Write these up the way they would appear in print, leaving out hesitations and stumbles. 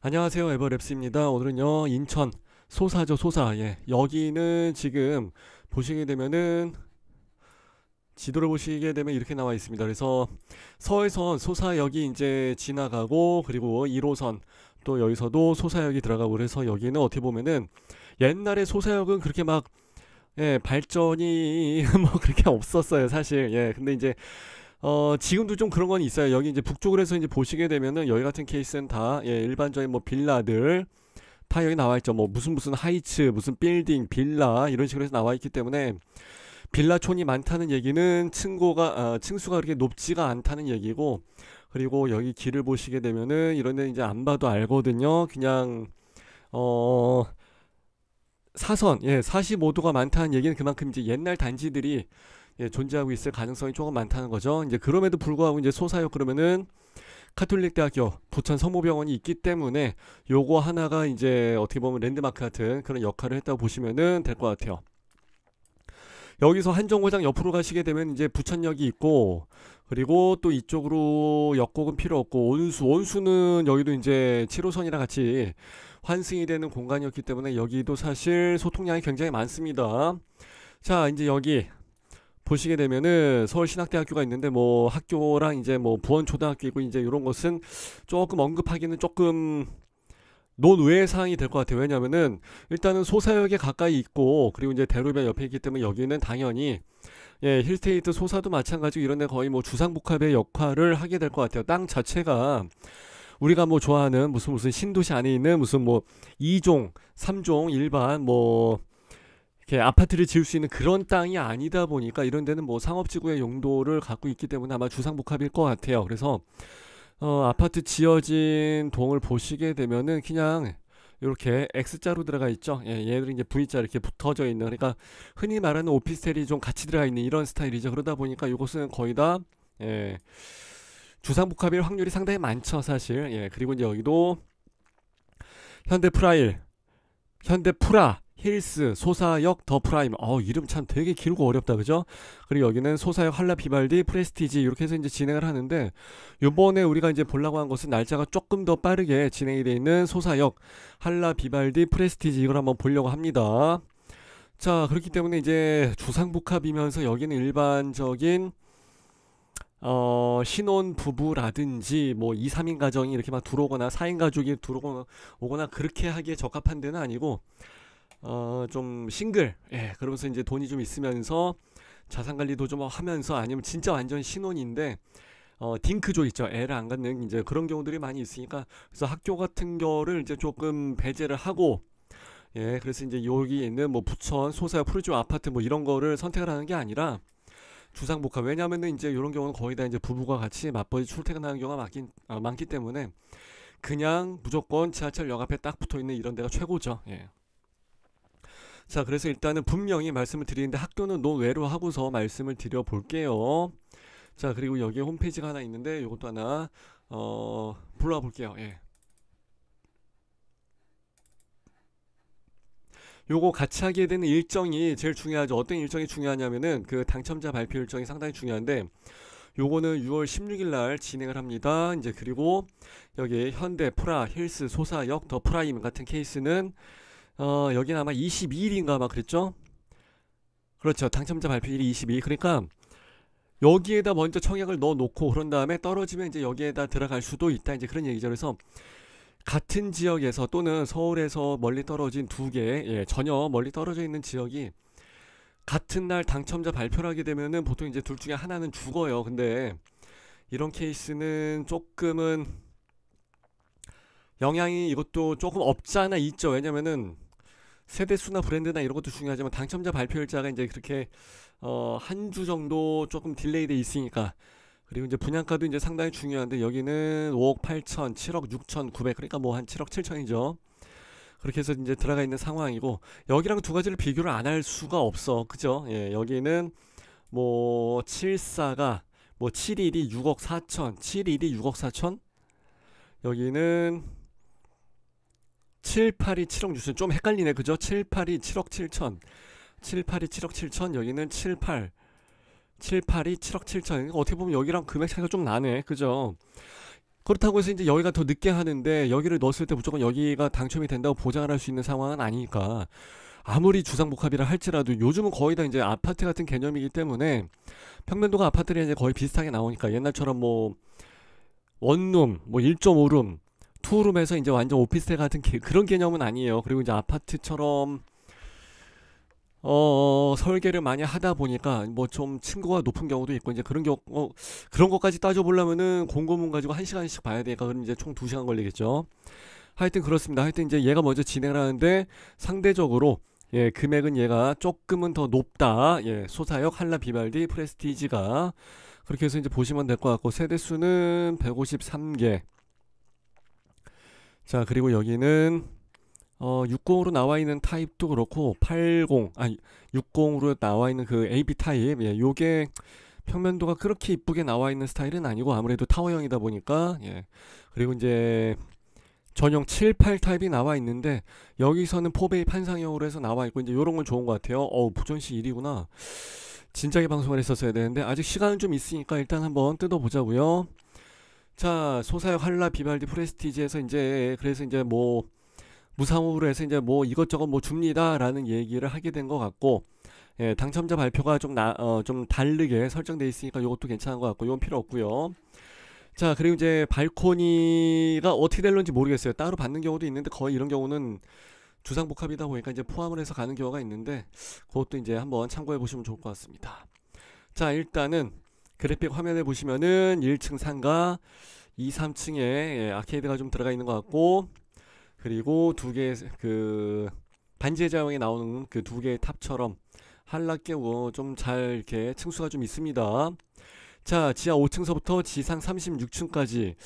안녕하세요, 에버랩스입니다. 오늘은요, 인천 소사죠, 소사. 예, 여기는 지금 보시게 되면은 지도를 보시게 되면 이렇게 나와 있습니다. 그래서 서해선 소사역이 이제 지나가고, 그리고 1호선 또 여기서도 소사역이 들어가고, 그래서 여기는 어떻게 보면은 옛날에 소사역은 그렇게 막 발전이 뭐 그렇게 없었어요, 사실. 예, 근데 이제 지금도 좀 그런 건 있어요. 여기 이제 북쪽으로 해서 이제 보시게 되면은 여기 같은 케이스는 다 일반적인 뭐 빌라들 다 여기 나와 있죠. 뭐 무슨 하이츠, 무슨 빌딩, 빌라 이런 식으로 해서 나와 있기 때문에 빌라촌이 많다는 얘기는 층수가 그렇게 높지가 않다는 얘기고, 그리고 여기 길을 보시게 되면은 이런 데 이제 안 봐도 알거든요. 그냥 어 사선 45도가 많다는 얘기는 그만큼 이제 옛날 단지들이 존재하고 있을 가능성이 조금 많다는 거죠. 이제 그럼에도 불구하고 이제 소사역 그러면은 카톨릭 대학교 부천 성모병원이 있기 때문에 요거 하나가 이제 어떻게 보면 랜드마크 같은 그런 역할을 했다고 보시면은 될 것 같아요. 여기서 한정거장 옆으로 가시게 되면 이제 부천역이 있고, 그리고 또 이쪽으로 역곡은 필요 없고, 온수는 여기도 이제 7호선이랑 같이 환승이 되는 공간이었기 때문에 여기도 사실 소통량이 굉장히 많습니다. 자, 이제 여기 보시게 되면은 서울신학대학교가 있는데, 뭐 학교랑 이제 뭐 부원초등학교이고, 이제 이런 것은 조금 언급하기는 조금 논외의 사항이 될 것 같아요. 왜냐면은 일단은 소사역에 가까이 있고, 그리고 이제 대로변 옆에 있기 때문에 여기는 당연히 힐스테이트 소사도 마찬가지고 이런 데 거의 뭐 주상복합의 역할을 하게 될 것 같아요. 땅 자체가 우리가 뭐 좋아하는 무슨 신도시 안에 있는 무슨 뭐 2종, 3종 일반 뭐 이렇게 아파트를 지을 수 있는 그런 땅이 아니다 보니까 이런 데는 뭐 상업지구의 용도를 갖고 있기 때문에 아마 주상복합일 것 같아요. 그래서 아파트 지어진 동을 보시게 되면은 그냥 이렇게 X자로 들어가 있죠. 얘들이 이제 V자 이렇게 붙어져 있는, 그러니까 흔히 말하는 오피스텔이 좀 같이 들어가 있는 이런 스타일이죠. 그러다 보니까 이것은 거의 다 예, 주상복합일 확률이 상당히 많죠, 사실. 그리고 이제 여기도 현대프라일, 현대프라, 힐스, 소사역, 더 프라임. 이름 참 되게 길고 어렵다, 그죠? 그리고 여기는 소사역, 한라, 비발디, 프레스티지 이렇게 해서 이제 진행을 하는데, 요번에 우리가 이제 보려고 한 것은 날짜가 조금 더 빠르게 진행이 돼 있는 소사역, 한라, 비발디, 프레스티지 이걸 한번 보려고 합니다. 자, 그렇기 때문에 이제 주상복합이면서 여기는 일반적인 신혼 부부라든지 뭐 2, 3인 가정이 이렇게 막 들어오거나 4인 가족이 들어오거나 그렇게 하기에 적합한 데는 아니고, 좀 싱글, 그러면서 이제 돈이 좀 있으면서 자산 관리도 좀 하면서, 아니면 진짜 완전 신혼인데 딩크족 있죠, 애를 안 갖는 이제 그런 경우들이 많이 있으니까, 그래서 학교 같은 거를 이제 조금 배제를 하고, 그래서 이제 여기 있는 뭐 부천 소사 푸르지오 아파트 뭐 이런 거를 선택을 하는 게 아니라 주상복합. 왜냐면은 이제 이런 경우는 거의 다 이제 부부가 같이 맞벌이 출퇴근하는 경우가 많기 때문에 그냥 무조건 지하철역 앞에 딱 붙어 있는 이런 데가 최고죠. 자, 그래서 일단은 분명히 말씀을 드리는데 학교는 논외로 하고서 말씀을 드려 볼게요. 자, 그리고 여기에 홈페이지가 하나 있는데 이것도 하나 불러와 볼게요. 요거 같이 하게 되는 일정이 제일 중요하죠. 어떤 일정이 중요하냐면은 그 당첨자 발표 일정이 상당히 중요한데, 요거는 6월 16일 날 진행을 합니다. 이제 그리고 여기 현대, 프라, 힐스, 소사역, 더 프라임 같은 케이스는 여기는 아마 22일인가 아마 그랬죠? 그렇죠. 당첨자 발표일이 22일. 그러니까 여기에다 먼저 청약을 넣어 놓고 그런 다음에 떨어지면 이제 여기에다 들어갈 수도 있다. 이제 그런 얘기죠. 그래서 같은 지역에서 또는 서울에서 멀리 떨어진 두 개, 전혀 멀리 떨어져 있는 지역이 같은 날 당첨자 발표를 하게 되면은 보통 이제 둘 중에 하나는 죽어요. 근데 이런 케이스는 조금은 영향이 이것도 조금 없지 않아 있죠. 왜냐면은 세대수나 브랜드나 이런 것도 중요하지만 당첨자 발표일자가 이제 그렇게 한 주 정도 조금 딜레이 돼 있으니까. 그리고 이제 분양가도 이제 상당히 중요한데 여기는 5억 8천, 7억 6천 9백, 그러니까 뭐 한 7억 7천이죠. 그렇게 해서 이제 들어가 있는 상황이고, 여기랑 두 가지를 비교를 안 할 수가 없어. 그죠? 여기는 뭐 74가 뭐 7일이 6억 4천, 7일이 6억 4천. 여기는 78이 7억 6천. 좀 헷갈리네. 그죠? 78이 7억 7천. 78이 7억 7천. 여기는 78이 7억 7천. 어떻게 보면 여기랑 금액 차이가 좀 나네. 그죠? 그렇다고 해서 이제 여기가 더 늦게 하는데 여기를 넣었을 때 무조건 여기가 당첨이 된다고 보장을 할 수 있는 상황은 아니니까 아무리 주상복합이라 할지라도 요즘은 거의 다 이제 아파트 같은 개념이기 때문에 평면도가 아파트랑 이제 거의 비슷하게 나오니까 옛날처럼 뭐 원룸, 뭐 1.5룸, 투룸에서 이제 완전 오피스텔 같은 그런 개념은 아니에요. 그리고 이제 아파트처럼 설계를 많이 하다 보니까 뭐 좀 층고가 높은 경우도 있고 이제 그런 것까지 따져보려면은 공고문 가지고 1시간씩 봐야 되니까 그럼 이제 총 2시간 걸리겠죠. 하여튼 그렇습니다. 하여튼 이제 얘가 먼저 진행을 하는데 상대적으로 예, 금액은 얘가 조금은 더 높다. 예, 소사역, 한라, 비발디, 프레스티지가 그렇게 해서 이제 보시면 될 것 같고 세대수는 153개. 자, 그리고 여기는 60으로 나와 있는 타입도 그렇고 80, 아니 60으로 나와 있는 그 AB 타입, 예, 요게 평면도가 그렇게 이쁘게 나와 있는 스타일은 아니고 아무래도 타워형이다 보니까 예. 그리고 이제 전용 7, 8 타입이 나와 있는데 여기서는 포베이 판상형으로 해서 나와 있고 이제 요런 건 좋은 것 같아요. 부전시 1이구나. 진작에 방송을 했었어야 되는데 아직 시간은 좀 있으니까 일단 한번 뜯어보자고요. 자, 소사역, 한라, 비발디, 프레스티지에서 이제 그래서 이제 뭐 무상으로 해서 이제 뭐 이것저것 뭐 줍니다라는 얘기를 하게 된 것 같고 예, 당첨자 발표가 좀 다르게 설정돼 있으니까 이것도 괜찮은 것 같고 이건 필요 없고요. 자, 그리고 이제 발코니가 어떻게 될런지 모르겠어요. 따로 받는 경우도 있는데 거의 이런 경우는 주상복합이다 보니까 이제 포함을 해서 가는 경우가 있는데 그것도 이제 한번 참고해 보시면 좋을 것 같습니다. 자, 일단은 그래픽 화면에 보시면은 1층 상가 2, 3층에 예, 아케이드가 좀 들어가 있는 것 같고 그리고 두 개의 그 반지의 제왕에 나오는 그 두 개의 탑처럼 한락계 좀 잘 이렇게 층수가 좀 있습니다. 자, 지하 5층서부터 지상 36층까지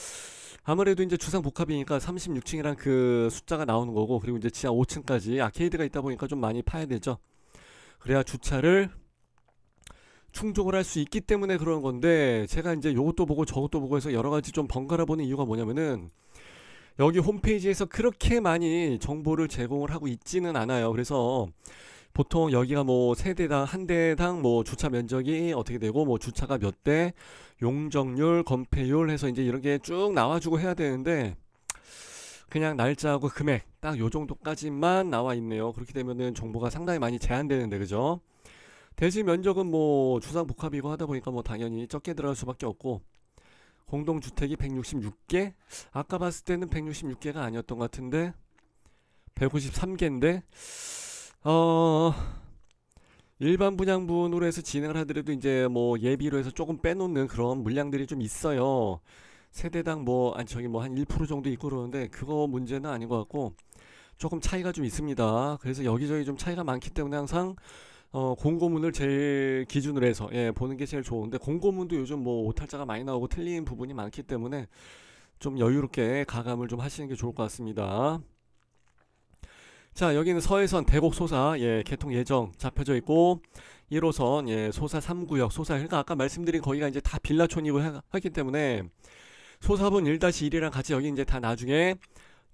아무래도 이제 주상 복합이니까 36층이란 그 숫자가 나오는 거고 그리고 이제 지하 5층까지 아케이드가 있다 보니까 좀 많이 파야 되죠. 그래야 주차를 충족을 할 수 있기 때문에 그런 건데 제가 이제 요것도 보고 저것도 보고 해서 여러 가지 좀 번갈아 보는 이유가 뭐냐면은 여기 홈페이지에서 그렇게 많이 정보를 제공을 하고 있지는 않아요. 그래서 보통 여기가 뭐 세대당 한 대당 뭐 주차 면적이 어떻게 되고 뭐 주차가 몇 대, 용적률, 건폐율 해서 이제 이런 게 쭉 나와주고 해야 되는데 그냥 날짜하고 금액 딱 요 정도까지만 나와 있네요. 그렇게 되면은 정보가 상당히 많이 제한되는데 그죠? 대지 면적은 뭐 주상 복합이고 하다 보니까 뭐 당연히 적게 들어갈 수밖에 없고 공동주택이 166개? 아까 봤을 때는 166개가 아니었던 것 같은데 153개인데 일반 분양분으로 해서 진행을 하더라도 이제 뭐 예비로 해서 조금 빼놓는 그런 물량들이 좀 있어요. 세대당 뭐 아니 저기 뭐 한 1% 정도 있고 그러는데 그거 문제는 아닌 것 같고 조금 차이가 좀 있습니다. 그래서 여기저기 좀 차이가 많기 때문에 항상 공고문을 제일 기준으로 해서 예, 보는 게 제일 좋은데 공고문도 요즘 뭐 오탈자가 많이 나오고 틀린 부분이 많기 때문에 좀 여유롭게 가감을 좀 하시는 게 좋을 것 같습니다. 자, 여기는 서해선 대곡 소사 예, 개통 예정 잡혀져 있고 1호선 예, 소사 3구역 소사 그러니까 아까 말씀드린 거기가 이제 다 빌라촌이고 하기 때문에 소사본 1-1이랑 같이 여기 이제 다 나중에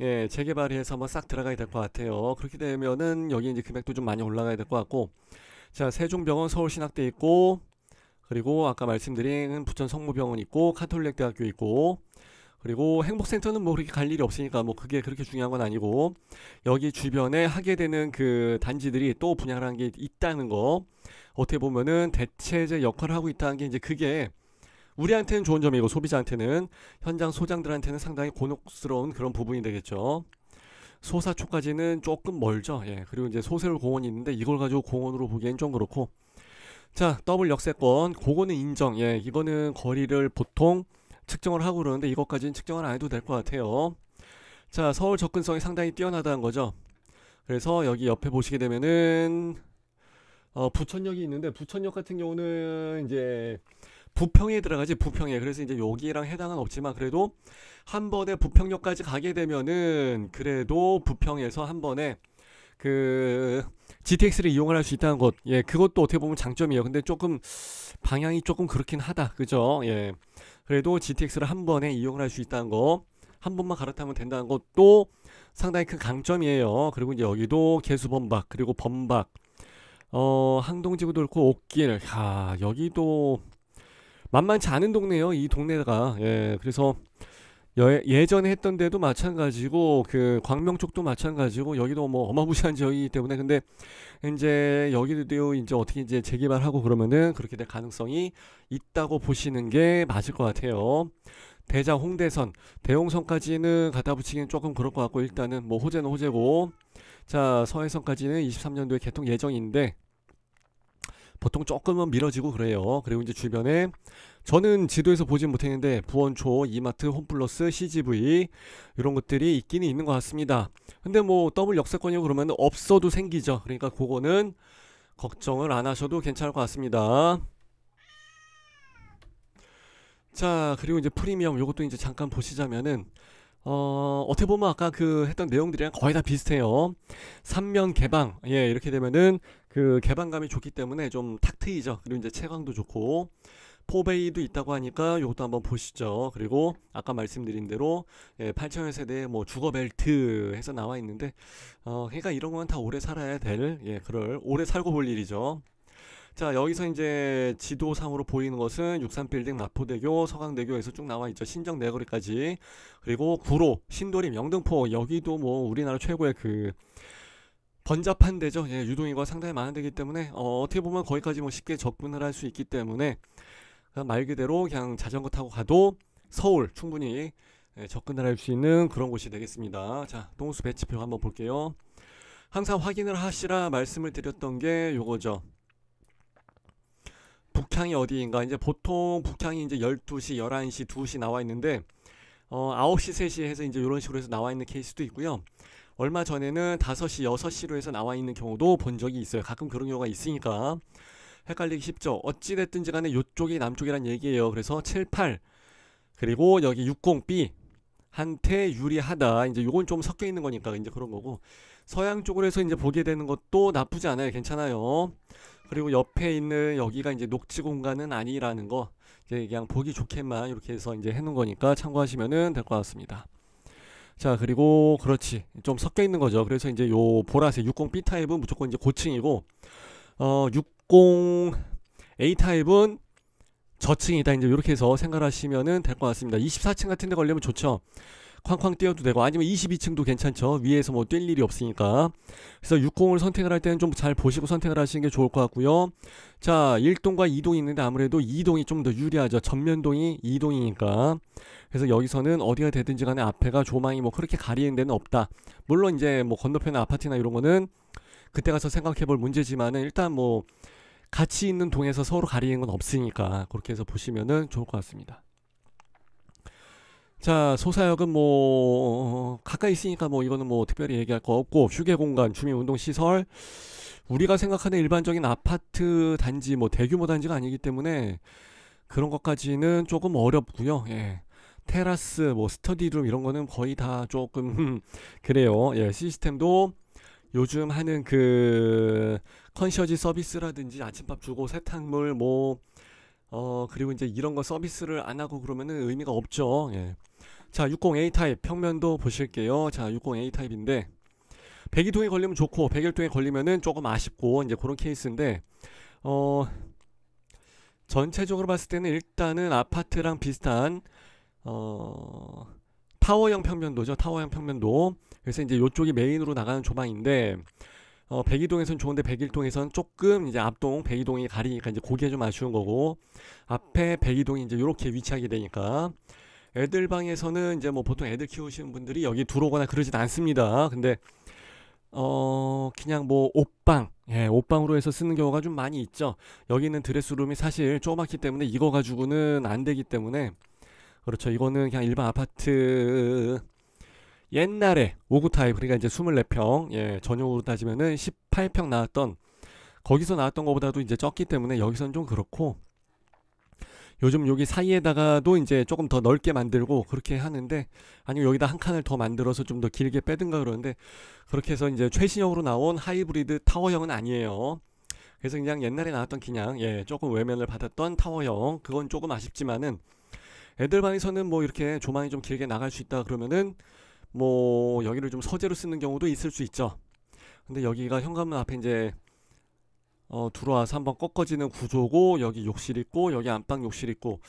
예, 재개발해서 한번 싹 들어가야 될 것 같아요. 그렇게 되면은 여기 이제 금액도 좀 많이 올라가야 될 것 같고 자, 세종병원 서울신학대 있고 그리고 아까 말씀드린 부천 성모병원 있고 카톨릭대학교 있고 그리고 행복센터는 뭐 그렇게 갈 일이 없으니까 뭐 그게 그렇게 중요한 건 아니고 여기 주변에 하게 되는 그 단지들이 또 분양을 한 게 있다는 거 어떻게 보면은 대체제 역할을 하고 있다는 게 이제 그게 우리한테는 좋은 점이고 소비자한테는 현장 소장들한테는 상당히 곤혹스러운 그런 부분이 되겠죠. 소사초까지는 조금 멀죠. 예, 그리고 이제 소세울 공원이 있는데 이걸 가지고 공원으로 보기엔 좀 그렇고 자, 더블 역세권 그거는 인정. 예, 이거는 거리를 보통 측정을 하고 그러는데 이것까지는 측정을 안 해도 될 것 같아요. 자, 서울 접근성이 상당히 뛰어나다는 거죠. 그래서 여기 옆에 보시게 되면은 부천역이 있는데 부천역 같은 경우는 이제 부평에 들어가지 부평에 그래서 이제 여기랑 해당은 없지만 그래도 한 번에 부평역까지 가게 되면은 그래도 부평에서 한 번에 그 GTX를 이용을 할 수 있다는 것 예, 그것도 어떻게 보면 장점이에요. 근데 조금 방향이 조금 그렇긴 하다 그죠? 예, 그래도 GTX를 한 번에 이용을 할 수 있다는 거 한 번만 갈아타면 된다는 것도 상당히 큰 강점이에요. 그리고 이제 여기도 개수범박 그리고 범박 항동지구도 그렇고 옥길 여기도 만만치 않은 동네예요. 이 동네가 예, 그래서 예전에 했던 데도 마찬가지고 그 광명 쪽도 마찬가지고 여기도 뭐 어마무시한 지역이기 때문에 근데 이제 여기도 이제 어떻게 이제 재개발하고 그러면은 그렇게 될 가능성이 있다고 보시는 게 맞을 것 같아요. 대장 홍대선, 대홍선까지는 갖다 붙이기는 조금 그럴 것 같고 일단은 뭐 호재는 호재고 자 서해선까지는 23년도에 개통 예정인데 보통 조금은 미뤄지고 그래요. 그리고 이제 주변에 저는 지도에서 보진 못했는데 부원초, 이마트, 홈플러스, CGV 이런 것들이 있기는 있는 것 같습니다. 근데 뭐 더블 역세권이고 그러면 없어도 생기죠. 그러니까 그거는 걱정을 안 하셔도 괜찮을 것 같습니다. 자 그리고 이제 프리미엄 요것도 이제 잠깐 보시자면은 어떻게 보면 아까 그 했던 내용들이랑 거의 다 비슷해요. 3면 개방 예 이렇게 되면은 그 개방감이 좋기 때문에 좀 탁 트이죠. 그리고 이제 채광도 좋고 포베이도 있다고 하니까 요것도 한번 보시죠. 그리고 아까 말씀드린 대로 예, 8000여 세대 뭐 주거벨트 해서 나와 있는데 그러니까 이런 건 다 오래 살아야 될 예, 그럴 오래 살고 볼 일이죠. 자 여기서 이제 지도상으로 보이는 것은 63빌딩 마포대교 서강대교에서 쭉 나와 있죠. 신정 내거리까지 그리고 구로 신도림 영등포 여기도 뭐 우리나라 최고의 그 번잡한 데죠. 예, 유동인구가 상당히 많은 데기 때문에 어떻게 보면 거기까지 뭐 쉽게 접근을 할 수 있기 때문에 말 그대로 그냥 자전거 타고 가도 서울 충분히 예, 접근을 할 수 있는 그런 곳이 되겠습니다. 자 동수 배치표 한번 볼게요. 항상 확인을 하시라 말씀을 드렸던 게 요거죠. 북향이 어디인가 이제 보통 북향이 이제 12시 11시 2시 나와 있는데 9시 3시 해서 이제 이런 식으로 해서 나와 있는 케이스도 있고요. 얼마 전에는 5시 6시로 해서 나와 있는 경우도 본 적이 있어요. 가끔 그런 경우가 있으니까 헷갈리기 쉽죠. 어찌됐든지 간에 이쪽이 남쪽이란 얘기예요. 그래서 7, 8 그리고 여기 60B 한테 유리하다. 이제 요건 좀 섞여 있는 거니까 이제 그런 거고 서양 쪽으로 해서 이제 보게 되는 것도 나쁘지 않아요. 괜찮아요. 그리고 옆에 있는 여기가 이제 녹지 공간은 아니라는 거 이제 그냥 보기 좋게만 이렇게 해서 이제 해놓은 거니까 참고하시면은 될 것 같습니다. 자 그리고 그렇지 좀 섞여 있는 거죠. 그래서 이제 요 보라색 60B 타입은 무조건 이제 고층이고 60A 타입은 저층이다. 이제 이렇게 해서 생각하시면은 될 것 같습니다. 24층 같은 데 걸리면 좋죠. 쾅쾅 뛰어도 되고 아니면 22층도 괜찮죠. 위에서 뭐 뛸 일이 없으니까. 그래서 60을 선택을 할 때는 좀 잘 보시고 선택을 하시는 게 좋을 것 같고요. 자 1동과 2동이 있는데 아무래도 2동이 좀 더 유리하죠. 전면동이 2동이니까. 그래서 여기서는 어디가 되든지 간에 앞에가 조망이 뭐 그렇게 가리는 데는 없다. 물론 이제 뭐 건너편에 아파트나 이런 거는 그때 가서 생각해 볼 문제지만은 일단 뭐 같이 있는 동에서 서로 가리는 건 없으니까 그렇게 해서 보시면은 좋을 것 같습니다. 자 소사역은 뭐 가까이 있으니까 뭐 이거는 뭐 특별히 얘기할 거 없고 휴게공간 주민운동시설 우리가 생각하는 일반적인 아파트 단지 뭐 대규모 단지가 아니기 때문에 그런 것까지는 조금 어렵고요. 예. 테라스 뭐 스터디룸 이런 거는 거의 다 조금 그래요. 예. 시스템도 요즘 하는 그 컨시어지 서비스라든지 아침밥 주고 세탁물 뭐 그리고 이제 이런 거 서비스를 안 하고 그러면은 의미가 없죠. 예. 자 60A 타입 평면도 보실게요. 자 60A 타입인데 백이동에 걸리면 좋고 백일동에 걸리면은 조금 아쉽고 이제 그런 케이스인데 전체적으로 봤을 때는 일단은 아파트랑 비슷한 타워형 평면도죠. 타워형 평면도. 그래서 이제 이쪽이 메인으로 나가는 조망인데 백이동에선 좋은데 백일동에선 조금 이제 앞동 백이동이 가리니까 이제 고기에 좀 아쉬운 거고 앞에 백이동이 이제 이렇게 위치하게 되니까 애들 방에서는 이제 뭐 보통 애들 키우시는 분들이 여기 들어오거나 그러진 않습니다. 근데 그냥 뭐 옷방 예, 옷방으로 해서 쓰는 경우가 좀 많이 있죠. 여기는 드레스룸이 사실 조그맣기 때문에 이거 가지고는 안 되기 때문에 그렇죠. 이거는 그냥 일반 아파트 옛날에 5구 타입 그러니까 이제 24평 예, 전용으로 따지면은 18평 나왔던 거기서 나왔던 것보다도 이제 적기 때문에 여기선 좀 그렇고 요즘 여기 사이에다가도 이제 조금 더 넓게 만들고 그렇게 하는데 아니면 여기다 한 칸을 더 만들어서 좀 더 길게 빼든가 그러는데 그렇게 해서 이제 최신형으로 나온 하이브리드 타워형은 아니에요. 그래서 그냥 옛날에 나왔던 그냥 예 조금 외면을 받았던 타워형 그건 조금 아쉽지만은 애들 방에서는 뭐 이렇게 조망이 좀 길게 나갈 수 있다 그러면은 뭐 여기를 좀 서재로 쓰는 경우도 있을 수 있죠. 근데 여기가 현관문 앞에 이제 들어와서 한번 꺾어지는 구조고 여기 욕실 있고 여기 안방 욕실 있고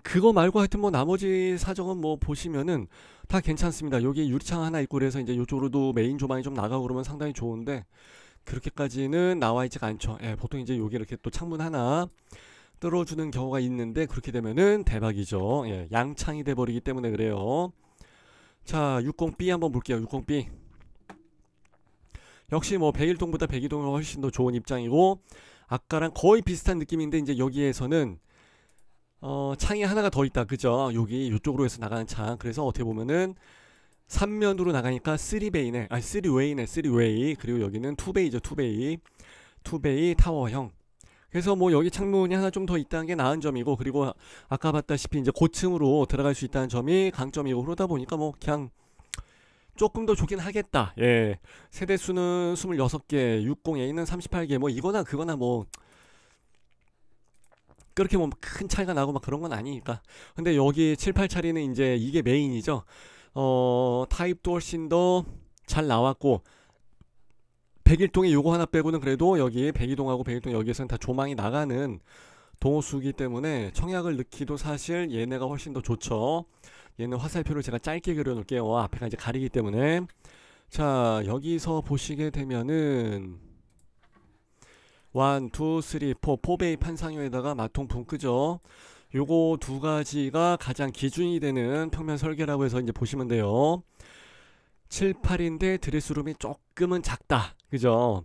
그거 말고 하여튼 뭐 나머지 사정은 뭐 보시면은 다 괜찮습니다. 여기 유리창 하나 있고 그래서 이제 이쪽으로도 메인 조망이 좀 나가고 그러면 상당히 좋은데 그렇게까지는 나와 있지가 않죠. 예, 보통 이제 여기 이렇게 또 창문 하나 뚫어주는 경우가 있는데 그렇게 되면은 대박이죠. 예, 양창이 돼버리기 때문에 그래요. 자, 60B 한번 볼게요. 60B. 역시 뭐 백일동보다 백이동이 훨씬 더 좋은 입장이고 아까랑 거의 비슷한 느낌인데 이제 여기에서는 창이 하나가 더 있다. 그죠? 여기 이쪽으로 해서 나가는 창. 그래서 어떻게 보면은 3면으로 나가니까 3베이네. 아, 3웨이네. 3웨이. 그리고 여기는 2베이죠. 2베이. 2베이 타워형. 그래서 뭐 여기 창문이 하나 좀 더 있다는 게 나은 점이고 그리고 아까 봤다시피 이제 고층으로 들어갈 수 있다는 점이 강점이고 그러다 보니까 뭐 그냥 조금 더 좋긴 하겠다. 예. 세대수는 26개, 60A는 38개. 뭐 이거나 그거나 뭐 그렇게 뭐 큰 차이가 나고 막 그런 건 아니니까. 근데 여기 7, 8차리는 이제 이게 메인이죠. 타입도 훨씬 더 잘 나왔고 백일동에 요거 하나 빼고는 그래도 여기 백이동하고 백일동 여기에서는 다 조망이 나가는 동호수기 때문에 청약을 넣기도 사실 얘네가 훨씬 더 좋죠. 얘는 화살표를 제가 짧게 그려 놓을게요. 앞에가 이제 가리기 때문에. 자, 여기서 보시게 되면은 1, 2, 3, 4, 4베이 판상형에다가 마통풍 끄죠. 요거 두 가지가 가장 기준이 되는 평면 설계라고 해서 이제 보시면 돼요. 7, 8인데 드레스룸이 조금은 작다. 그죠?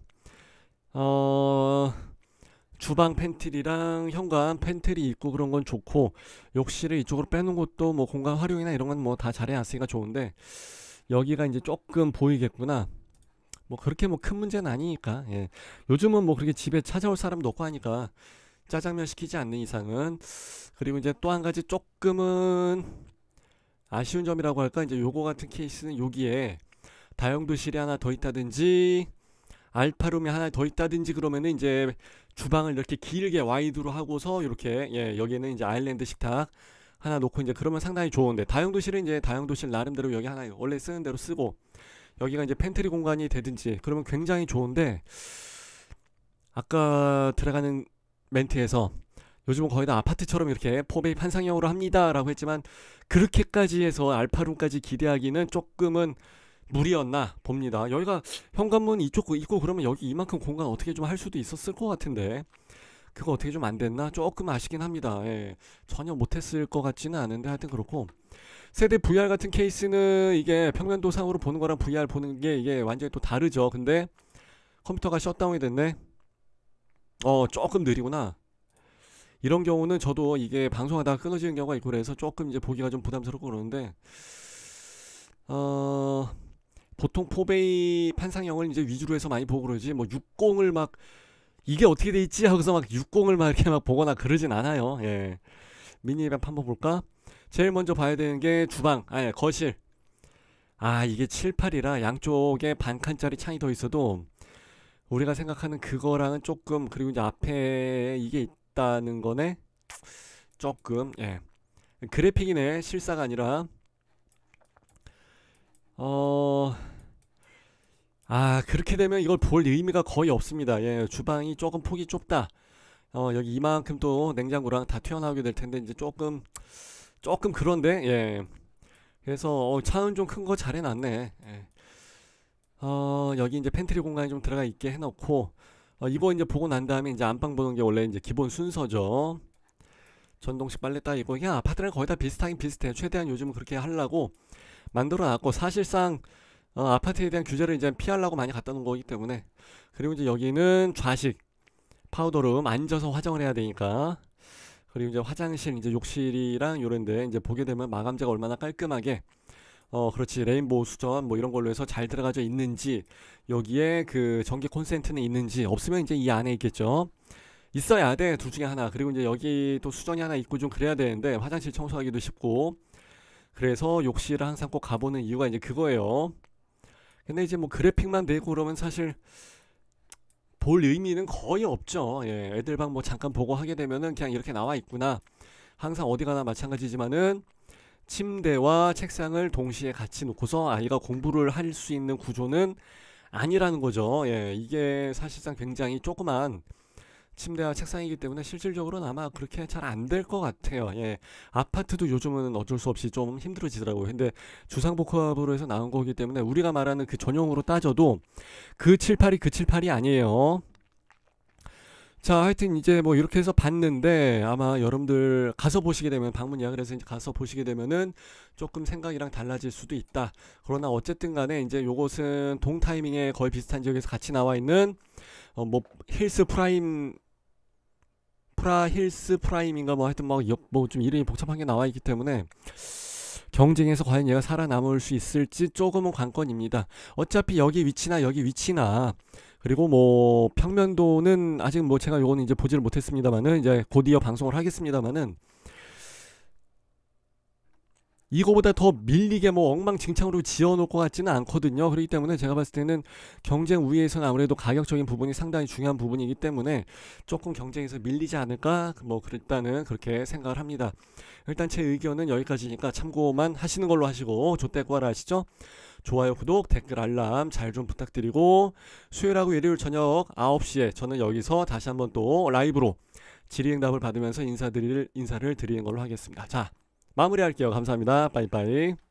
주방 팬트리랑 현관 팬트리 있고 그런 건 좋고 욕실을 이쪽으로 빼놓은 것도 뭐 공간 활용이나 이런 건 뭐 다 잘해놨으니까 좋은데 여기가 이제 조금 보이겠구나. 뭐 그렇게 뭐 큰 문제는 아니니까. 예. 요즘은 뭐 그렇게 집에 찾아올 사람도 없고 하니까 짜장면 시키지 않는 이상은. 그리고 이제 또 한 가지 조금은 아쉬운 점이라고 할까, 이제 요거 같은 케이스는 여기에 다용도실이 하나 더 있다든지 알파룸이 하나 더 있다든지 그러면은 이제 주방을 이렇게 길게 와이드로 하고서 이렇게, 예, 여기는 이제 아일랜드 식탁 하나 놓고 이제 그러면 상당히 좋은데, 다용도실은 이제 다용도실 나름대로 여기 하나 원래 쓰는 대로 쓰고 여기가 이제 팬트리 공간이 되든지 그러면 굉장히 좋은데, 아까 들어가는 멘트에서 요즘은 거의 다 아파트처럼 이렇게 포베이 판상형으로 합니다 라고 했지만 그렇게까지 해서 알파룸까지 기대하기는 조금은 무리였나 봅니다. 여기가 현관문 이쪽 있고 그러면 여기 이만큼 공간 어떻게 좀 할 수도 있었을 것 같은데 그거 어떻게 좀 안 됐나 조금 아쉽긴 합니다. 예, 전혀 못했을 것 같지는 않은데 하여튼 그렇고, 세대 VR 같은 케이스는 이게 평면도상으로 보는 거랑 VR 보는 게 이게 완전히 또 다르죠. 근데 컴퓨터가 셧다운이 됐네. 조금 느리구나. 이런 경우는 저도 이게 방송하다가 끊어지는 경우가 있고 그래서 조금 이제 보기가 좀 부담스럽고 그러는데, 보통 4베이 판상형을 이제 위주로 해서 많이 보고 그러지 뭐 60을 막 이게 어떻게 돼 있지 하고서 막 60을 막 이렇게 막 보거나 그러진 않아요. 예. 미니맵 한번 볼까? 제일 먼저 봐야 되는 게 주방, 아니 거실. 이게 7, 8이라 양쪽에 반 칸짜리 창이 더 있어도 우리가 생각하는 그거랑은 조금, 그리고 이제 앞에 이게 있다는 거네. 조금, 예. 그래픽이네, 실사가 아니라. 그렇게 되면 이걸 볼 의미가 거의 없습니다. 예, 주방이 조금 폭이 좁다. 여기 이만큼 또 냉장고랑 다 튀어나오게 될 텐데 이제 조금 그런데, 예. 그래서 차는 좀 큰 거 잘 해놨네. 예. 여기 이제 팬트리 공간이 좀 들어가 있게 해놓고, 이거 이제 보고 난 다음에 이제 안방 보는 게 원래 이제 기본 순서죠. 전동식 빨래 따이고, 그냥 아파트랑 거의 다 비슷하긴 비슷해. 최대한 요즘은 그렇게 하려고 만들어놨고, 사실상 아파트에 대한 규제를 이제 피하려고 많이 갖다 놓은 거기 때문에. 그리고 이제 여기는 좌식 파우더룸, 앉아서 화장을 해야 되니까. 그리고 이제 화장실, 이제 욕실이랑 요런데 이제 보게 되면 마감재가 얼마나 깔끔하게, 그렇지, 레인보우 수전 뭐 이런 걸로 해서 잘 들어가져 있는지, 여기에 그 전기 콘센트는 있는지, 없으면 이제 이 안에 있겠죠. 있어야 돼, 둘 중에 하나. 그리고 이제 여기 또 수전이 하나 있고 좀 그래야 되는데 화장실 청소하기도 쉽고, 그래서 욕실을 항상 꼭 가보는 이유가 이제 그거예요. 근데 이제 뭐 그래픽만 내고 그러면 사실 볼 의미는 거의 없죠. 예, 애들 방 뭐 잠깐 보고 하게 되면은 그냥 이렇게 나와 있구나. 항상 어디 가나 마찬가지지만은 침대와 책상을 동시에 같이 놓고서 아이가 공부를 할 수 있는 구조는 아니라는 거죠. 예, 이게 사실상 굉장히 조그만 침대와 책상이기 때문에 실질적으로는 아마 그렇게 잘 안 될 것 같아요. 예. 아파트도 요즘은 어쩔 수 없이 좀 힘들어지더라고요. 근데 주상복합으로 해서 나온 거기 때문에 우리가 말하는 그 전용으로 따져도 그 782 아니에요. 자, 하여튼 이제 뭐 이렇게 해서 봤는데 아마 여러분들 가서 보시게 되면 방문 예약을 해서 이제 가서 보시게 되면은 조금 생각이랑 달라질 수도 있다. 그러나 어쨌든 간에 이제 요것은 동 타이밍에 거의 비슷한 지역에서 같이 나와 있는 뭐 힐스 프라임 힐스 프라임인가 뭐 하여튼 뭐 좀 이름이 복잡한 게 나와 있기 때문에 경쟁에서 과연 얘가 살아남을 수 있을지 조금은 관건입니다. 어차피 여기 위치나 그리고 뭐 평면도는 아직 뭐 제가 요거는 이제 보지를 못했습니다만은 이제 곧이어 방송을 하겠습니다만은 이거보다 더 밀리게 뭐 엉망진창으로 지어놓을 것 같지는 않거든요. 그렇기 때문에 제가 봤을 때는 경쟁 우위에서는 아무래도 가격적인 부분이 상당히 중요한 부분이기 때문에 조금 경쟁에서 밀리지 않을까 뭐 일단은 그렇게 생각을 합니다. 일단 제 의견은 여기까지니까 참고만 하시는 걸로 하시고 조떼꾸하라 하시죠. 좋아요, 구독, 댓글, 알람 잘 좀 부탁드리고 수요일하고 일요일 저녁 9시에 저는 여기서 다시 한번 또 라이브로 질의응답을 받으면서 인사를 드리는 걸로 하겠습니다. 자, 마무리할게요. 감사합니다. 빠이빠이.